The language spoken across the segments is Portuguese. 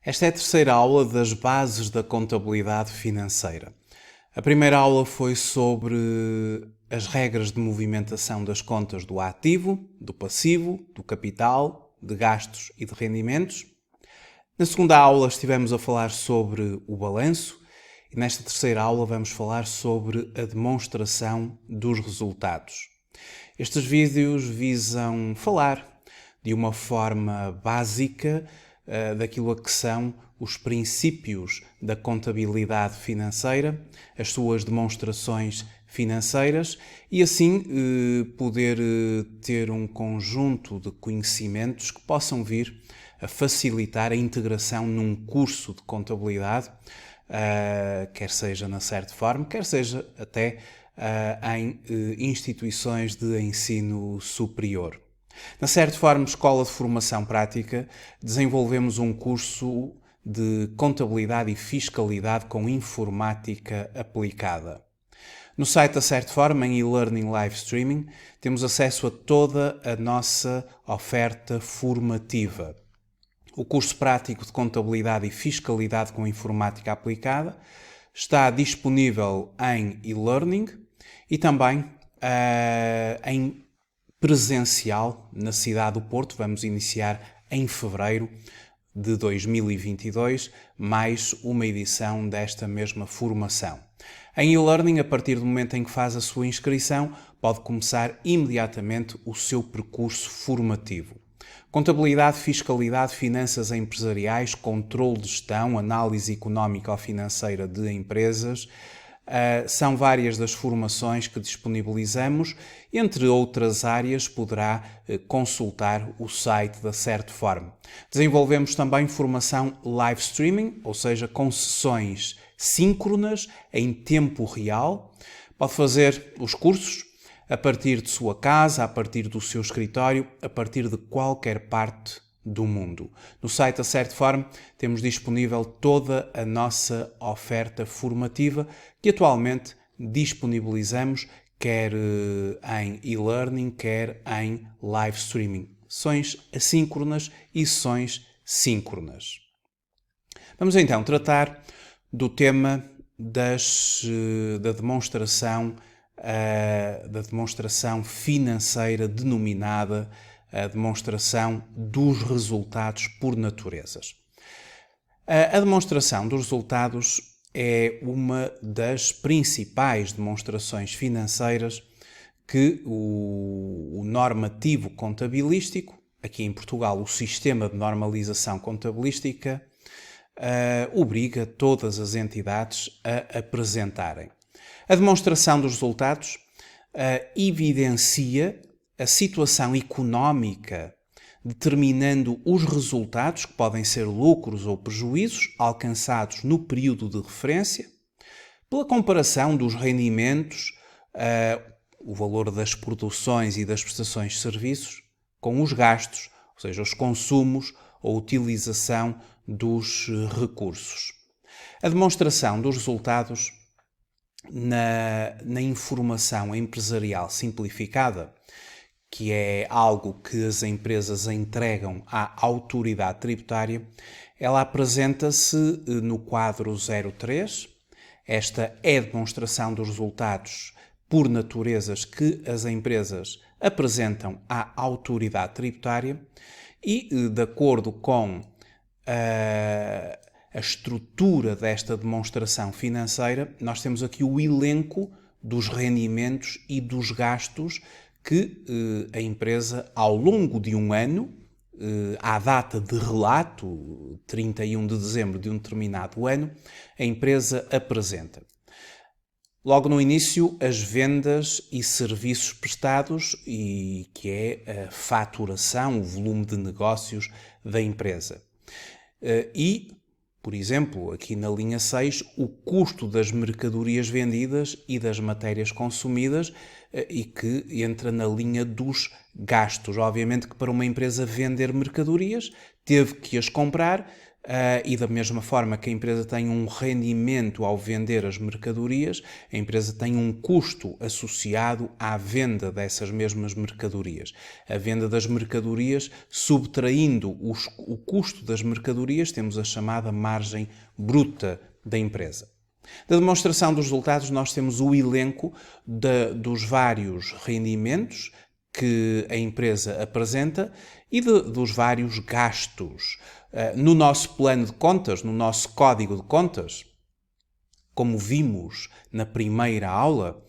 Esta é a terceira aula das bases da contabilidade financeira. A primeira aula foi sobre as regras de movimentação das contas do ativo, do passivo, do capital, de gastos e de rendimentos. Na segunda aula estivemos a falar sobre o balanço e nesta terceira aula vamos falar sobre a demonstração dos resultados. Estes vídeos visam falar de uma forma básica daquilo a que são os princípios da contabilidade financeira, as suas demonstrações financeiras e assim poder ter um conjunto de conhecimentos que possam vir a facilitar a integração num curso de contabilidade, quer seja na Certform, quer seja até em instituições de ensino superior. Na Certform Escola de Formação Prática, desenvolvemos um curso de Contabilidade e Fiscalidade com Informática Aplicada. No site da Certform, em e-learning live streaming, temos acesso a toda a nossa oferta formativa. O curso prático de Contabilidade e Fiscalidade com Informática Aplicada está disponível em e-learning e também em presencial na cidade do Porto. Vamos iniciar em fevereiro de 2022 mais uma edição desta mesma formação. Em e-learning, a partir do momento em que faz a sua inscrição, pode começar imediatamente o seu percurso formativo. Contabilidade, fiscalidade, finanças empresariais, controle de gestão, análise económico-financeira de empresas, são várias das formações que disponibilizamos. Entre outras áreas, poderá consultar o site da Certform. Desenvolvemos também formação live streaming, ou seja, com sessões síncronas em tempo real. Pode fazer os cursos a partir de sua casa, a partir do seu escritório, a partir de qualquer parte do mundo. No site da Certform temos disponível toda a nossa oferta formativa que atualmente disponibilizamos quer em e-learning, quer em live streaming. Sessões assíncronas e sessões síncronas. Vamos então tratar do tema da demonstração financeira denominada a demonstração dos resultados por naturezas. A demonstração dos resultados é uma das principais demonstrações financeiras que o normativo contabilístico, aqui em Portugal o Sistema de Normalização Contabilística, obriga todas as entidades a apresentarem. A demonstração dos resultados evidencia a situação económica, determinando os resultados, que podem ser lucros ou prejuízos, alcançados no período de referência, pela comparação dos rendimentos, o valor das produções e das prestações de serviços, com os gastos, ou seja, os consumos ou utilização dos recursos. A demonstração dos resultados na informação empresarial simplificada, que é algo que as empresas entregam à autoridade tributária, ela apresenta-se no quadro 03. Esta é a demonstração dos resultados por naturezas que as empresas apresentam à autoridade tributária e, de acordo com a estrutura desta demonstração financeira, nós temos aqui o elenco dos rendimentos e dos gastos que a empresa, ao longo de um ano, à data de relato, 31 de dezembro de um determinado ano, a empresa apresenta. Logo no início, as vendas e serviços prestados, e que é a faturação, o volume de negócios da empresa. E, por exemplo, aqui na linha 6, o custo das mercadorias vendidas e das matérias consumidas, e que entra na linha dos gastos. Obviamente que para uma empresa vender mercadorias, teve que as comprar, E da mesma forma que a empresa tem um rendimento ao vender as mercadorias, a empresa tem um custo associado à venda dessas mesmas mercadorias. A venda das mercadorias, subtraindo o custo das mercadorias, temos a chamada margem bruta da empresa. Da demonstração dos resultados, nós temos o elenco dos vários rendimentos que a empresa apresenta e dos vários gastos. No nosso plano de contas, no nosso código de contas, como vimos na primeira aula,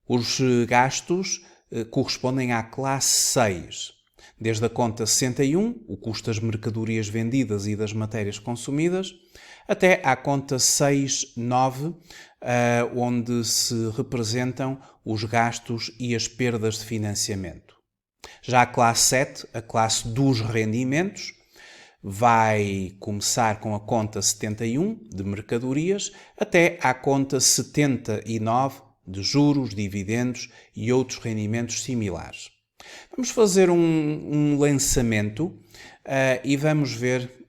os gastos correspondem à classe 6. Desde a conta 61, o custo das mercadorias vendidas e das matérias consumidas, até à conta 6.9, onde se representam os gastos e as perdas de financiamento. Já a classe 7, a classe dos rendimentos, vai começar com a conta 71 de mercadorias até à conta 79 de juros, dividendos e outros rendimentos similares. Vamos fazer um lançamento e vamos ver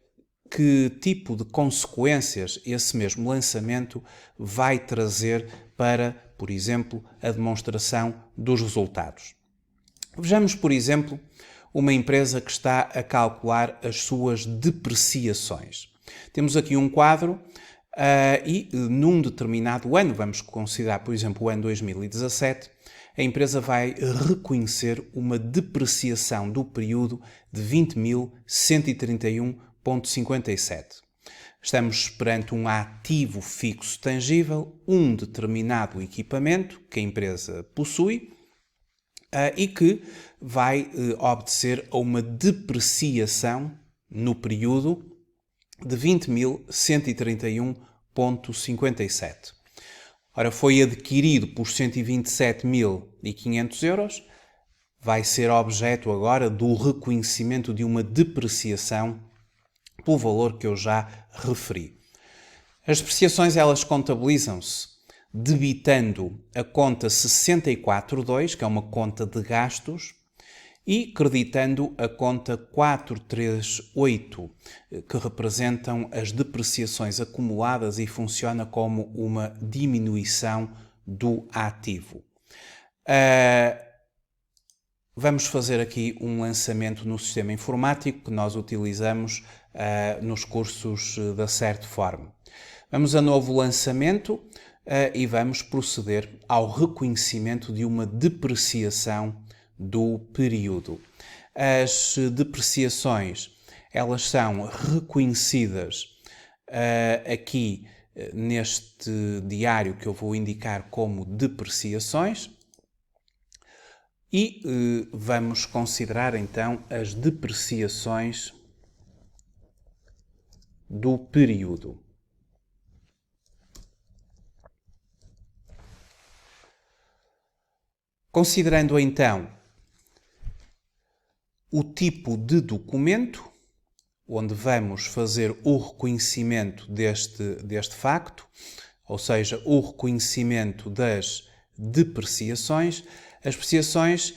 que tipo de consequências esse mesmo lançamento vai trazer para, por exemplo, a demonstração dos resultados. Vejamos, por exemplo, uma empresa que está a calcular as suas depreciações. Temos aqui um quadro e num determinado ano, vamos considerar, por exemplo, o ano 2017, a empresa vai reconhecer uma depreciação do período de 20.131,57. Estamos perante um ativo fixo tangível, um determinado equipamento que a empresa possui e que vai obedecer a uma depreciação no período de 20.131,57. Ora, foi adquirido por 127.500 euros, vai ser objeto agora do reconhecimento de uma depreciação pelo valor que eu já referi. As depreciações, elas contabilizam-se debitando a conta 64.2, que é uma conta de gastos, e creditando a conta 438, que representam as depreciações acumuladas e funciona como uma diminuição do ativo. Vamos fazer aqui um lançamento no sistema informático que nós utilizamos nos cursos da Certform. Vamos a novo lançamento e vamos proceder ao reconhecimento de uma depreciação do período. As depreciações, elas são reconhecidas aqui neste diário que eu vou indicar como depreciações e vamos considerar então as depreciações do período. Considerando então o tipo de documento, onde vamos fazer o reconhecimento deste facto, ou seja, o reconhecimento das depreciações. As depreciações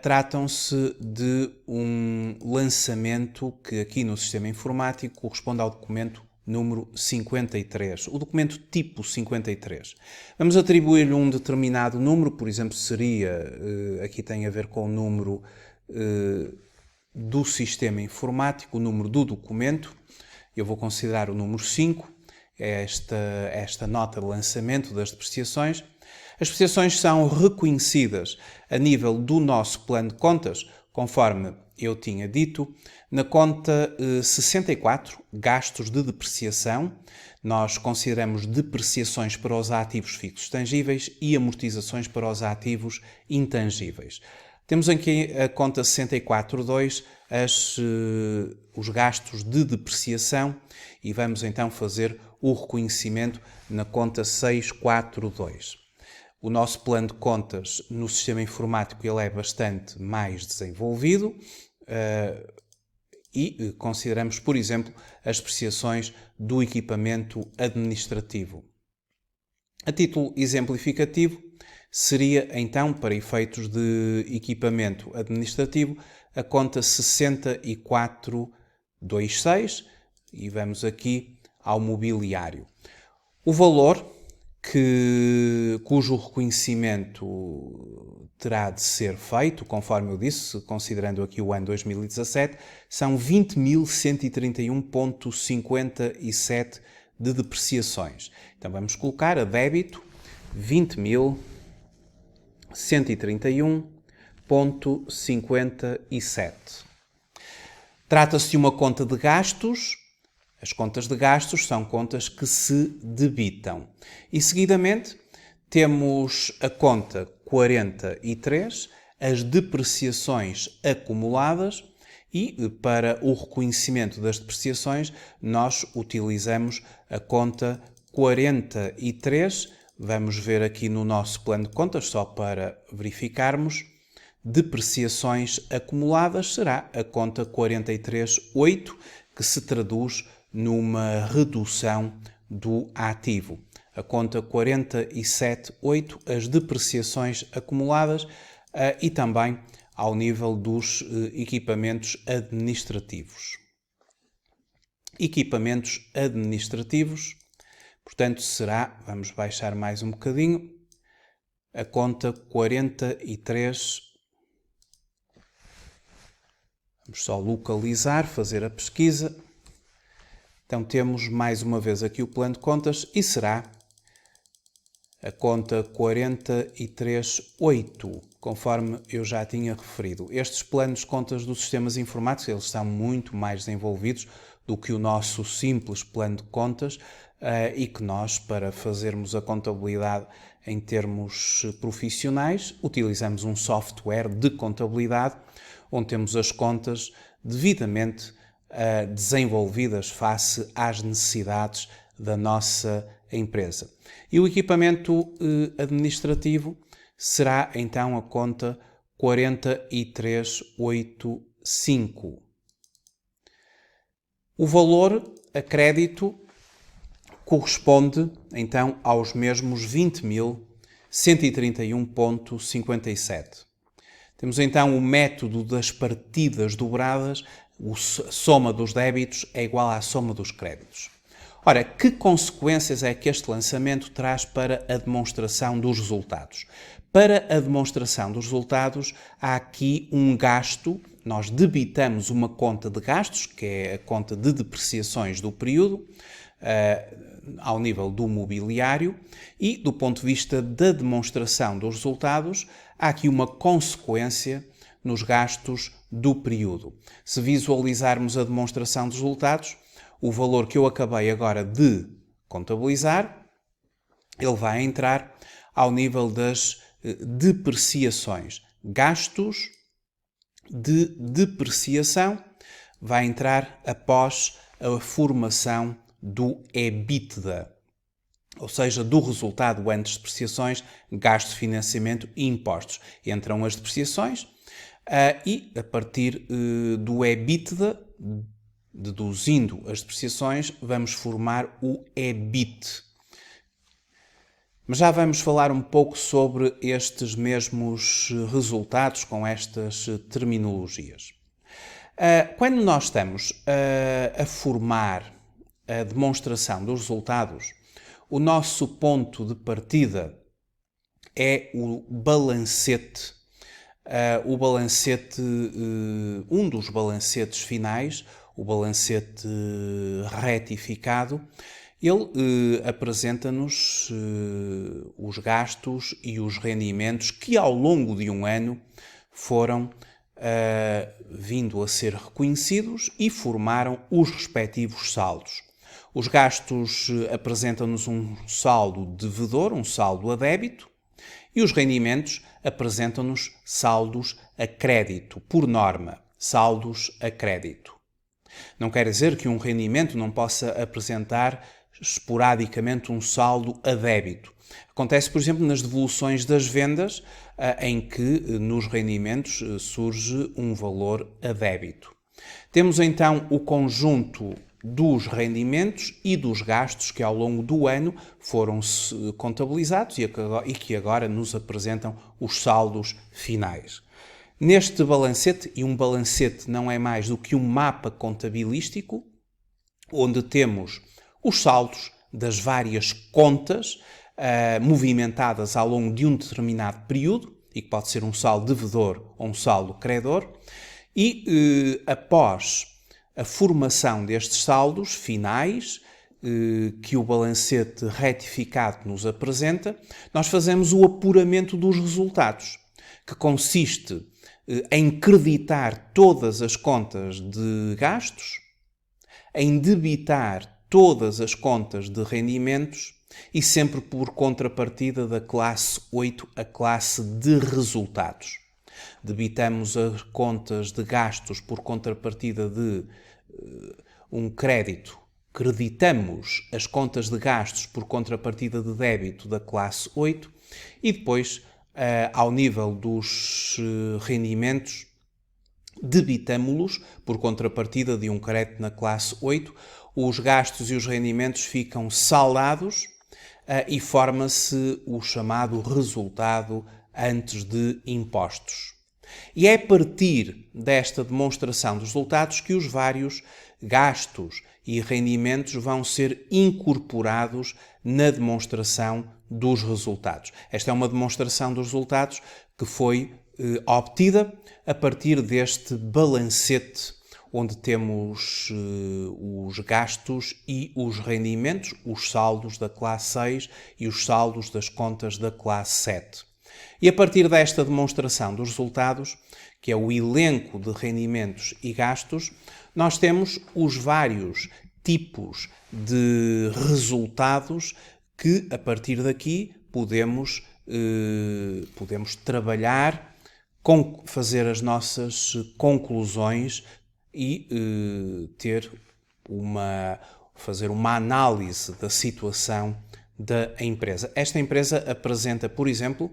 tratam-se de um lançamento que aqui no sistema informático corresponde ao documento número 53, o documento tipo 53. Vamos atribuir-lhe um determinado número, por exemplo, seria, aqui tem a ver com o número do sistema informático, o número do documento. Eu vou considerar o número 5, esta nota de lançamento das depreciações. As depreciações são reconhecidas a nível do nosso plano de contas, conforme eu tinha dito, na conta 64, gastos de depreciação, nós consideramos depreciações para os ativos fixos tangíveis e amortizações para os ativos intangíveis. Temos aqui a conta 64.2, os gastos de depreciação e vamos então fazer o reconhecimento na conta 642. O nosso plano de contas no sistema informático ele é bastante mais desenvolvido e consideramos, por exemplo, as depreciações do equipamento administrativo. A título exemplificativo, seria então, para efeitos de equipamento administrativo, a conta 6426 e vamos aqui ao mobiliário. O valor cujo reconhecimento terá de ser feito, conforme eu disse, considerando aqui o ano 2017, são 20.131,57 de depreciações. Então vamos colocar a débito 20.131,57. Trata-se de uma conta de gastos. As contas de gastos são contas que se debitam. E, seguidamente, temos a conta 43, as depreciações acumuladas, e para o reconhecimento das depreciações nós utilizamos a conta 43. Vamos ver aqui no nosso plano de contas, só para verificarmos. Depreciações acumuladas será a conta 43.8, que se traduz numa redução do ativo. A conta 47.8, as depreciações acumuladas e também ao nível dos equipamentos administrativos. Equipamentos administrativos, portanto, será, vamos baixar mais um bocadinho, a conta 43. Vamos só localizar, fazer a pesquisa. Então temos mais uma vez aqui o plano de contas e será a conta 43.8, conforme eu já tinha referido. Estes planos de contas dos sistemas informáticos, eles são muito mais desenvolvidos do que o nosso simples plano de contas e que nós, para fazermos a contabilidade em termos profissionais, utilizamos um software de contabilidade onde temos as contas devidamente desenvolvidas face às necessidades da nossa empresa. E o equipamento administrativo será então a conta 43.85. O valor a crédito corresponde então aos mesmos 20.131,57. Temos então o método das partidas dobradas. A soma dos débitos é igual à soma dos créditos. Ora, que consequências é que este lançamento traz para a demonstração dos resultados? Para a demonstração dos resultados, há aqui um gasto. Nós debitamos uma conta de gastos, que é a conta de depreciações do período, ao nível do mobiliário, e do ponto de vista da demonstração dos resultados, há aqui uma consequência nos gastos do período. Se visualizarmos a demonstração dos resultados, o valor que eu acabei agora de contabilizar, ele vai entrar ao nível das depreciações. Gastos de depreciação vai entrar após a formação do EBITDA, ou seja, do resultado antes de depreciações, gastos de financiamento e impostos. Entram as depreciações e a partir do EBITDA, deduzindo as depreciações, vamos formar o EBIT. Mas já vamos falar um pouco sobre estes mesmos resultados com estas terminologias. Quando nós estamos a formar a demonstração dos resultados, o nosso ponto de partida é o balancete. Um dos balancetes finais, o balancete retificado, ele apresenta-nos os gastos e os rendimentos que ao longo de um ano foram vindo a ser reconhecidos e formaram os respectivos saldos. Os gastos apresentam-nos um saldo devedor, um saldo a débito, e os rendimentos apresentam-nos saldos a crédito, por norma, saldos a crédito. Não quer dizer que um rendimento não possa apresentar esporadicamente um saldo a débito. Acontece, por exemplo, nas devoluções das vendas, em que nos rendimentos surge um valor a débito. Temos então o conjunto dos rendimentos e dos gastos que ao longo do ano foram contabilizados e que agora nos apresentam os saldos finais. Neste balancete, e um balancete não é mais do que um mapa contabilístico, onde temos os saldos das várias contas movimentadas ao longo de um determinado período, e que pode ser um saldo devedor ou um saldo credor, e após a formação destes saldos finais, que o balancete retificado nos apresenta, nós fazemos o apuramento dos resultados, que consiste em creditar todas as contas de gastos, em debitar todas as contas de rendimentos e sempre por contrapartida da classe 8 a classe de resultados. Debitamos as contas de gastos por contrapartida de um crédito. Creditamos as contas de gastos por contrapartida de débito da classe 8 e depois, ao nível dos rendimentos, debitamo-los por contrapartida de um crédito na classe 8. Os gastos e os rendimentos ficam saldados e forma-se o chamado resultado antes de impostos. E é a partir desta demonstração dos resultados que os vários gastos e rendimentos vão ser incorporados na demonstração dos resultados. Esta é uma demonstração dos resultados que foi obtida a partir deste balancete, onde temos os gastos e os rendimentos, os saldos da classe 6 e os saldos das contas da classe 7. E a partir desta demonstração dos resultados, que é o elenco de rendimentos e gastos, nós temos os vários tipos de resultados que, a partir daqui, podemos trabalhar, fazer as nossas conclusões e fazer uma análise da situação da empresa. Esta empresa apresenta, por exemplo,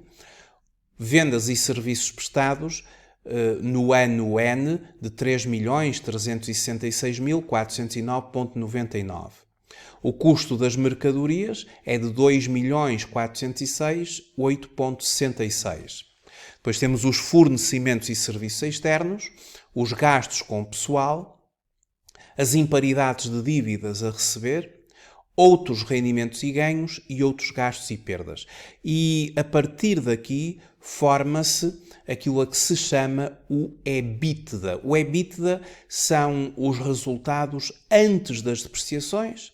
vendas e serviços prestados no ano N de 3.366.409,99. O custo das mercadorias é de 2.406.866. Depois temos os fornecimentos e serviços externos, os gastos com pessoal, as imparidades de dívidas a receber, outros rendimentos e ganhos e outros gastos e perdas. E a partir daqui forma-se aquilo a que se chama o EBITDA. O EBITDA são os resultados antes das depreciações,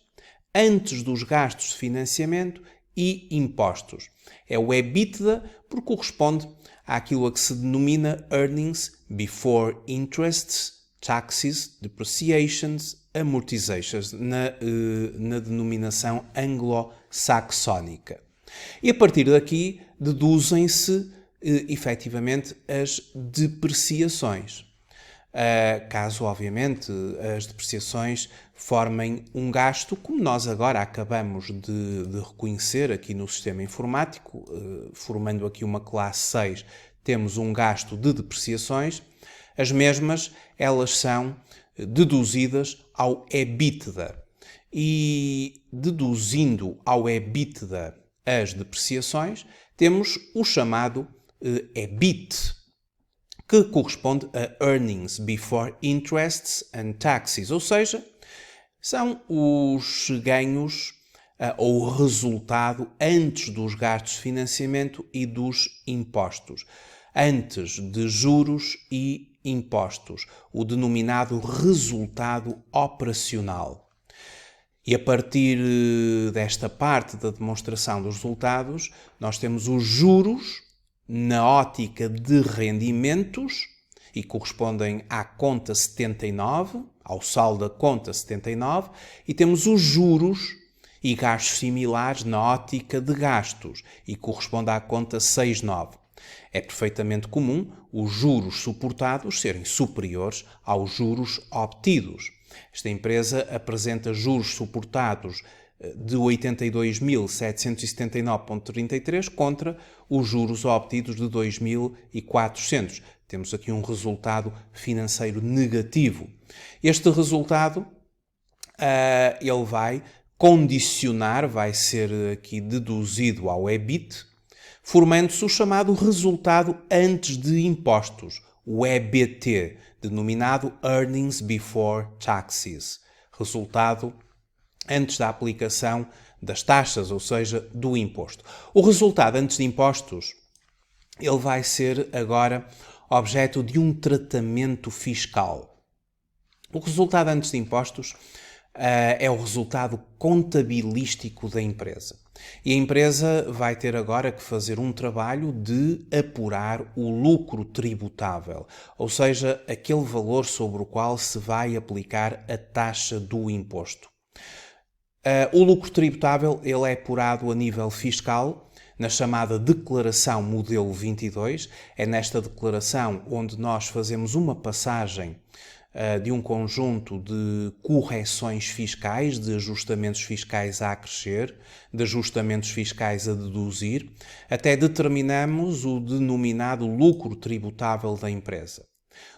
antes dos gastos de financiamento e impostos. É o EBITDA porque corresponde àquilo a que se denomina Earnings Before Interests, Taxes, Depreciations, Amortizations, na denominação anglo-saxónica. E a partir daqui deduzem-se efetivamente as depreciações. Caso, obviamente, as depreciações formem um gasto, como nós agora acabamos de reconhecer aqui no sistema informático, formando aqui uma classe 6, temos um gasto de depreciações. As mesmas, elas são deduzidas ao EBITDA. E deduzindo ao EBITDA as depreciações, temos o chamado EBIT, que corresponde a Earnings Before Interests and Taxes, ou seja, são os ganhos ou o resultado antes dos gastos de financiamento e dos impostos, antes de juros e impostos, o denominado resultado operacional. E a partir desta parte da demonstração dos resultados, nós temos os juros na ótica de rendimentos e correspondem à conta 79, ao saldo da conta 79, e temos os juros e gastos similares na ótica de gastos e corresponde à conta 69. É perfeitamente comum os juros suportados serem superiores aos juros obtidos. Esta empresa apresenta juros suportados de 82.779,33 contra os juros obtidos de 2.400. Temos aqui um resultado financeiro negativo. Este resultado ele vai condicionar, vai ser aqui deduzido ao EBIT, formando-se o chamado resultado antes de impostos, o EBT, denominado Earnings Before Taxes. resultado antes da aplicação das taxas, ou seja, do imposto. O resultado antes de impostos, ele vai ser agora objeto de um tratamento fiscal. O resultado antes de impostos é o resultado contabilístico da empresa. E a empresa vai ter agora que fazer um trabalho de apurar o lucro tributável, ou seja, aquele valor sobre o qual se vai aplicar a taxa do imposto. O lucro tributável ele é apurado a nível fiscal, na chamada Declaração Modelo 22. É nesta declaração onde nós fazemos uma passagem de um conjunto de correções fiscais, de ajustamentos fiscais a acrescer, de ajustamentos fiscais a deduzir, até determinamos o denominado lucro tributável da empresa.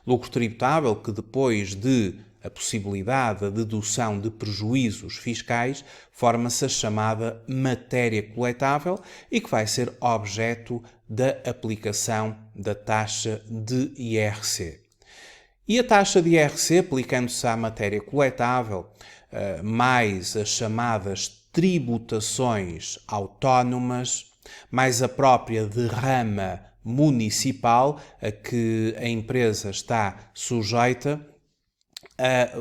Lucro tributável que depois de a possibilidade da dedução de prejuízos fiscais, forma-se a chamada matéria coletável e que vai ser objeto da aplicação da taxa de IRC. E a taxa de IRC, aplicando-se à matéria coletável, mais as chamadas tributações autónomas, mais a própria derrama municipal a que a empresa está sujeita,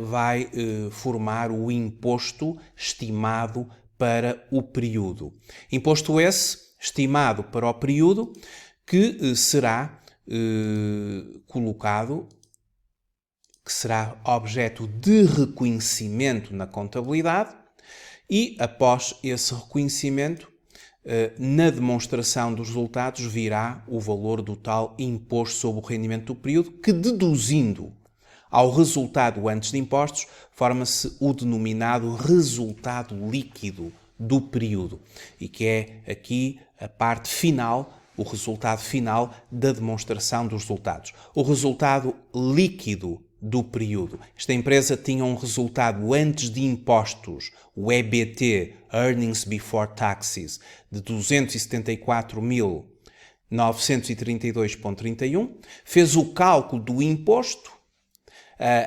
vai formar o imposto estimado para o período. Imposto esse estimado para o período que será colocado, que será objeto de reconhecimento na contabilidade e, após esse reconhecimento, na demonstração dos resultados virá o valor do tal imposto sobre o rendimento do período que, deduzindo ao resultado antes de impostos, forma-se o denominado resultado líquido do período e que é aqui a parte final, o resultado final da demonstração dos resultados. O resultado líquido do período. Esta empresa tinha um resultado antes de impostos, o EBT, Earnings Before Taxes, de 274.932,31, fez o cálculo do imposto,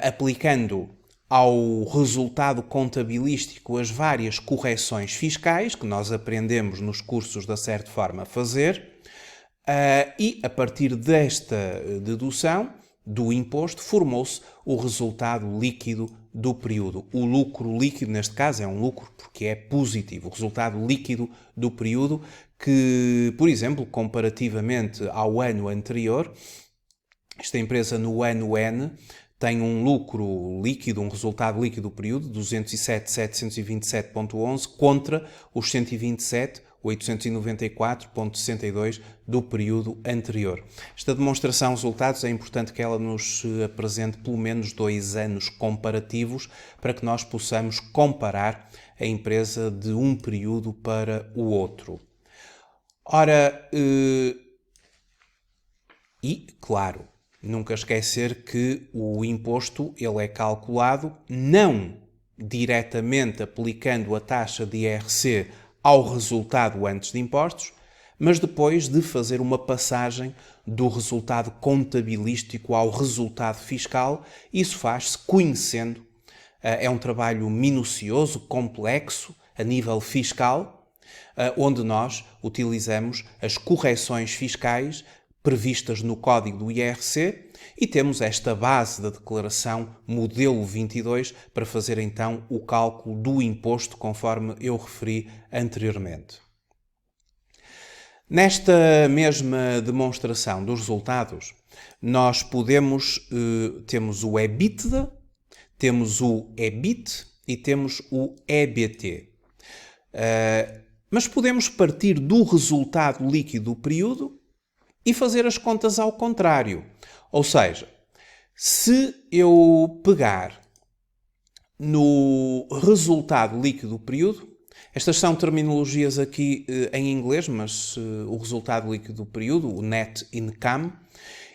aplicando ao resultado contabilístico as várias correções fiscais que nós aprendemos nos cursos da Certa Forma a fazer, e a partir desta dedução do imposto formou-se o resultado líquido do período. O lucro líquido, neste caso, é um lucro porque é positivo. O resultado líquido do período que, por exemplo, comparativamente ao ano anterior, esta empresa no ano N tem um lucro líquido, um resultado líquido do período, 207.727,11 contra os 127.894,62 do período anterior. Esta demonstração de resultados é importante que ela nos apresente pelo menos 2 anos comparativos para que nós possamos comparar a empresa de um período para o outro. Ora, e, claro, nunca esquecer que o imposto ele é calculado não diretamente aplicando a taxa de IRC ao resultado antes de impostos, mas depois de fazer uma passagem do resultado contabilístico ao resultado fiscal. Isso faz-se conhecendo, é um trabalho minucioso, complexo, a nível fiscal, onde nós utilizamos as correções fiscais previstas no Código do IRC e temos esta base da declaração modelo 22 para fazer então o cálculo do imposto conforme eu referi anteriormente. Nesta mesma demonstração dos resultados, nós temos o EBITDA, temos o EBIT e temos o EBT. Mas podemos partir do resultado líquido do período e fazer as contas ao contrário. Ou seja, se eu pegar no resultado líquido do período, estas são terminologias aqui em inglês, mas o resultado líquido do período, o net income,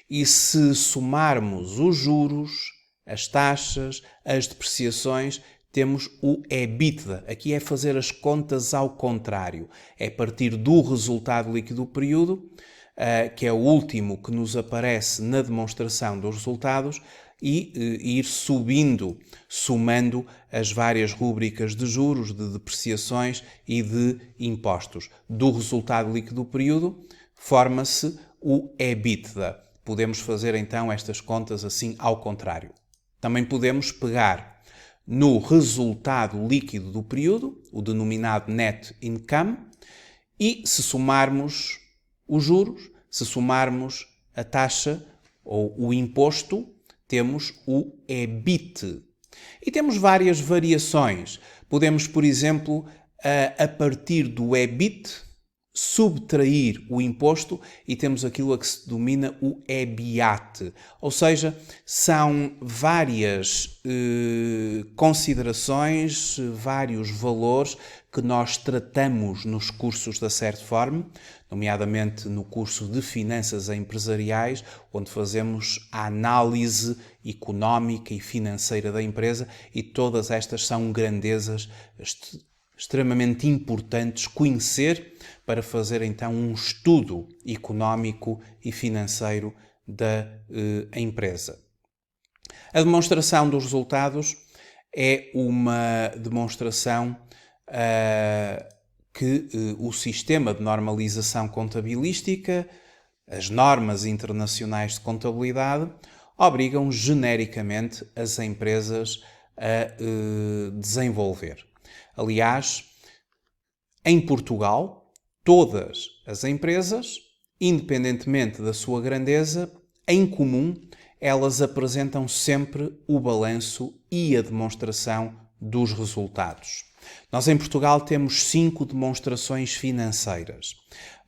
e se somarmos os juros, as taxas, as depreciações, temos o EBITDA. Aqui é fazer as contas ao contrário. É partir do resultado líquido do período, que é o último que nos aparece na demonstração dos resultados, e ir subindo, somando as várias rúbricas de juros, de depreciações e de impostos. Do resultado líquido do período, forma-se o EBITDA. Podemos fazer então estas contas assim ao contrário. Também podemos pegar no resultado líquido do período, o denominado net income, e se somarmos os juros, se somarmos a taxa ou o imposto, temos o EBIT. E temos várias variações. Podemos, por exemplo, a partir do EBIT, subtrair o imposto e temos aquilo a que se denomina o EBIAT. Ou seja, são várias considerações, vários valores que nós tratamos nos cursos da Certform, nomeadamente no curso de Finanças Empresariais, onde fazemos a análise económica e financeira da empresa, e todas estas são grandezas extremamente importantes conhecer para fazer então um estudo económico e financeiro da empresa. A demonstração dos resultados é uma demonstração que o sistema de normalização contabilística, as normas internacionais de contabilidade, obrigam genericamente as empresas a desenvolver. Aliás, em Portugal, todas as empresas, independentemente da sua grandeza, em comum, elas apresentam sempre o balanço e a demonstração dos resultados. Nós em Portugal temos 5 demonstrações financeiras,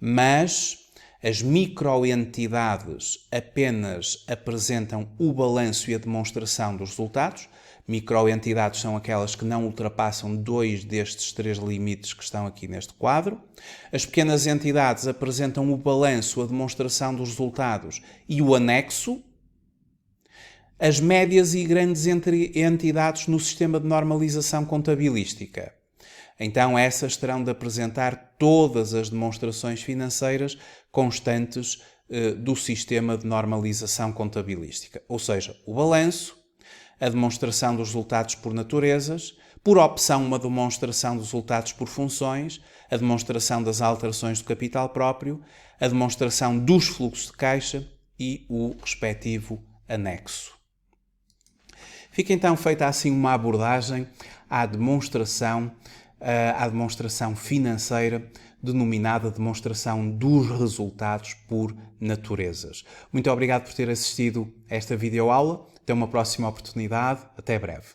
mas as microentidades apenas apresentam o balanço e a demonstração dos resultados. Microentidades são aquelas que não ultrapassam 2 destes 3 limites que estão aqui neste quadro. As pequenas entidades apresentam o balanço, a demonstração dos resultados e o anexo. As médias e grandes entidades no sistema de normalização contabilística. Então essas terão de apresentar todas as demonstrações financeiras constantes do sistema de normalização contabilística. Ou seja, o balanço, a demonstração dos resultados por naturezas, por opção uma demonstração dos resultados por funções, a demonstração das alterações do capital próprio, a demonstração dos fluxos de caixa e o respectivo anexo. Fica então feita assim uma abordagem à demonstração financeira, denominada demonstração dos resultados por naturezas. Muito obrigado por ter assistido a esta videoaula. Até uma próxima oportunidade. Até breve.